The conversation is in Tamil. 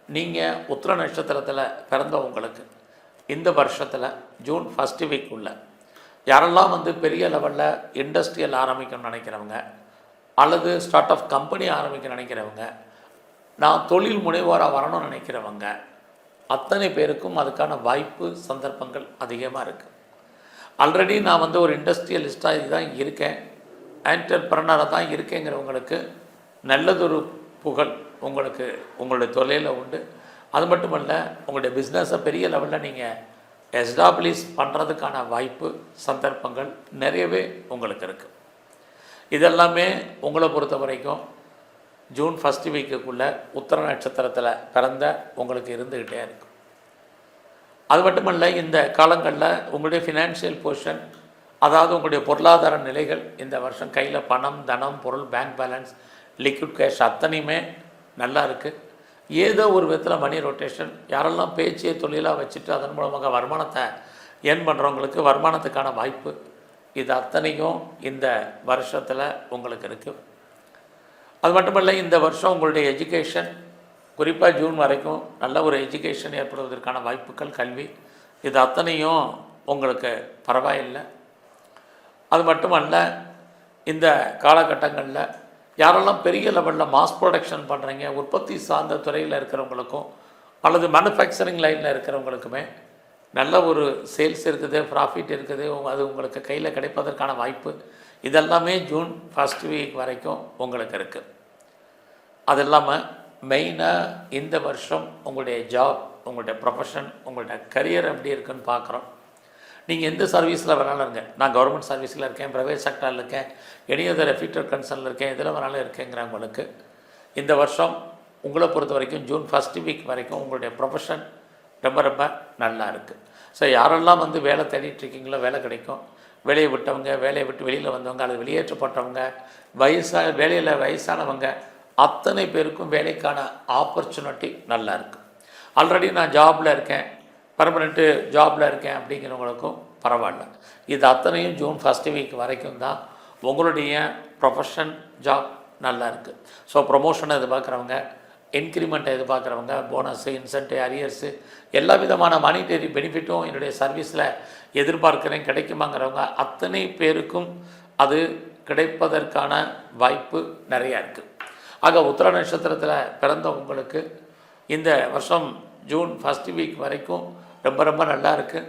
நீங்கள் உத்திர நட்சத்திரத்தில் பிறந்தவங்களுக்கு இந்த வருஷத்தில் ஜூன் ஃபஸ்ட்டு வீக் உள்ள யாரெல்லாம் பெரிய லெவலில் இண்டஸ்ட்ரியல் ஆரம்பிக்கணும்னு நினைக்கிறவங்க அல்லது ஸ்டார்ட் ஆஃப் கம்பெனி ஆரம்பிக்க நினைக்கிறவங்க, நான் தொழில் முனைவோராக வரணும்னு நினைக்கிறவங்க அத்தனை பேருக்கும் அதுக்கான வாய்ப்பு சந்தர்ப்பங்கள் அதிகமாக இருக்குது. ஆல்ரெடி நான் ஒரு இண்டஸ்ட்ரியலிஸ்ட்டாக இதுதான் இருக்கேன், ஆண்டர்பிரனராக தான் இருக்கேங்கிறவங்களுக்கு நல்லதொரு புகழ் உங்களுக்கு உங்களுடைய தொழிலில் உண்டு. அது மட்டுமல்ல, உங்களுடைய பிஸ்னஸை பெரிய லெவலில் நீங்கள் எஸ்டாப்ளிஷ் பண்ணுறதுக்கான வாய்ப்பு சந்தர்ப்பங்கள் நிறையவே உங்களுக்கு இருக்குது. இதெல்லாமே உங்களை பொறுத்த வரைக்கும் ஜூன் ஃபஸ்ட்டு வீக்குக்குள்ளே உத்திர நட்சத்திரத்தில் பிறந்த உங்களுக்கு இருந்துக்கிட்டே இருக்கும். அது மட்டுமல்ல, இந்த காலங்களில் உங்களுடைய ஃபினான்ஷியல் பொசிஷன், அதாவது உங்களுடைய பொருளாதார நிலைகள் இந்த வருஷம் கையில் பணம், தனம், பொருள், பேங்க் பேலன்ஸ், லிக்விட் கேஷ் அத்தனையுமே நல்லா இருக்குது. ஏதோ ஒரு விதத்தில் மணி ரொட்டேஷன், யாரெல்லாம் பேச்சே தொழிலாக வச்சுட்டு அதன் மூலமாக வருமானத்தை ஏர்ன் பண்ணுறவங்களுக்கு வருமானத்துக்கான வாய்ப்பு, இது அத்தனையும் இந்த வருஷத்தில் உங்களுக்கு இருக்குது. அது மட்டுமல்ல, இந்த வருஷம் உங்களுடைய எஜுகேஷன் குறிப்பாக ஜூன் வரைக்கும் நல்ல ஒரு எஜுகேஷன் ஏற்படுவதற்கான வாய்ப்புகள், கல்வி, இது அத்தனையும் உங்களுக்கு பரவாயில்லை. அது மட்டுமல்ல, இந்த காலகட்டங்களில் யாரெல்லாம் பெரிய லெவலில் மாஸ் ப்ரொடக்ஷன் பண்ணுறீங்க, உற்பத்தி சார்ந்த துறையில் இருக்கிறவங்களுக்கும் அல்லது மேனுஃபேக்சரிங் லைனில் இருக்கிறவங்களுக்குமே நல்ல ஒரு சேல்ஸ் இருக்குது, ப்ராஃபிட் இருக்குது, அது உங்களுக்கு கையில் கிடைப்பதற்கான வாய்ப்பு, இதெல்லாமே ஜூன் ஃபஸ்ட் வீக் வரைக்கும் உங்களுக்கு இருக்குது. அது இல்லாமல் மெயினாக இந்த வருஷம் உங்களுடைய ஜாப், உங்களுடைய ப்ரொஃபஷன், உங்களுடைய கரியர் எப்படி இருக்குன்னு பார்க்குறோம். நீங்கள் எந்த சர்வீஸில் வேணாலும் இருங்க, நான் கவர்மெண்ட் சர்வீஸில் இருக்கேன், ப்ரைவேட் செக்டரில் இருக்கேன், எனி அதர் ரெஃப்யூட்டர் கன்சர்னில் இருக்கேன், இதில் வேணாலும் இருக்கேங்கிறவங்களுக்கு இந்த வருஷம் உங்களை பொறுத்த வரைக்கும் ஜூன் ஃபஸ்ட் வீக் வரைக்கும் உங்களுடைய ப்ரொஃபஷன் ரொம்ப ரொம்ப நல்லா இருக்குது. ஸோ யாரெல்லாம் வேலை தேடிட்டுருக்கீங்களோ வேலை கிடைக்கும். வேலையை விட்டவங்க, வேலையை விட்டு வெளியில் வந்தவங்க, அல்லது வெளியேற்றப்பட்டவங்க, வேலையில் வயசானவங்க அத்தனை பேருக்கும் வேலைக்கான ஆப்பர்ச்சுனிட்டி நல்லா இருக்குது. ஆல்ரெடி நான் ஜாபில் இருக்கேன், பர்மனெண்ட்டு ஜாபில் இருக்கேன் அப்படிங்கிறவங்களுக்கும் பரவாயில்ல. இது அத்தனையும் ஜூன் ஃபஸ்ட் வீக் வரைக்கும் தான் உங்களுடைய ப்ரொஃபஷன், ஜாப் நல்லா இருக்குது. ஸோ ப்ரொமோஷனை எதிர்பார்க்குறவங்க, இன்க்ரிமெண்ட்டை எதிர்பார்க்குறவங்க, போனஸு, இன்சென்டிவ், அரியர்ஸு, எல்லா விதமான மானிட்டரி பெனிஃபிட்டும் என்னுடைய சர்வீஸில் எதிர்பார்க்குறேன் கிடைக்குமாங்கிறவங்க அத்தனை பேருக்கும் அது கிடைப்பதற்கான வாய்ப்பு நிறையா இருக்குது. ஆக உத்திர நட்சத்திரத்தில் பிறந்த உங்களுக்கு இந்த வருஷம் ஜூன் ஃபஸ்ட் வீக் வரைக்கும் ரொம்ப ரொம்ப நல்லா இருக்குது.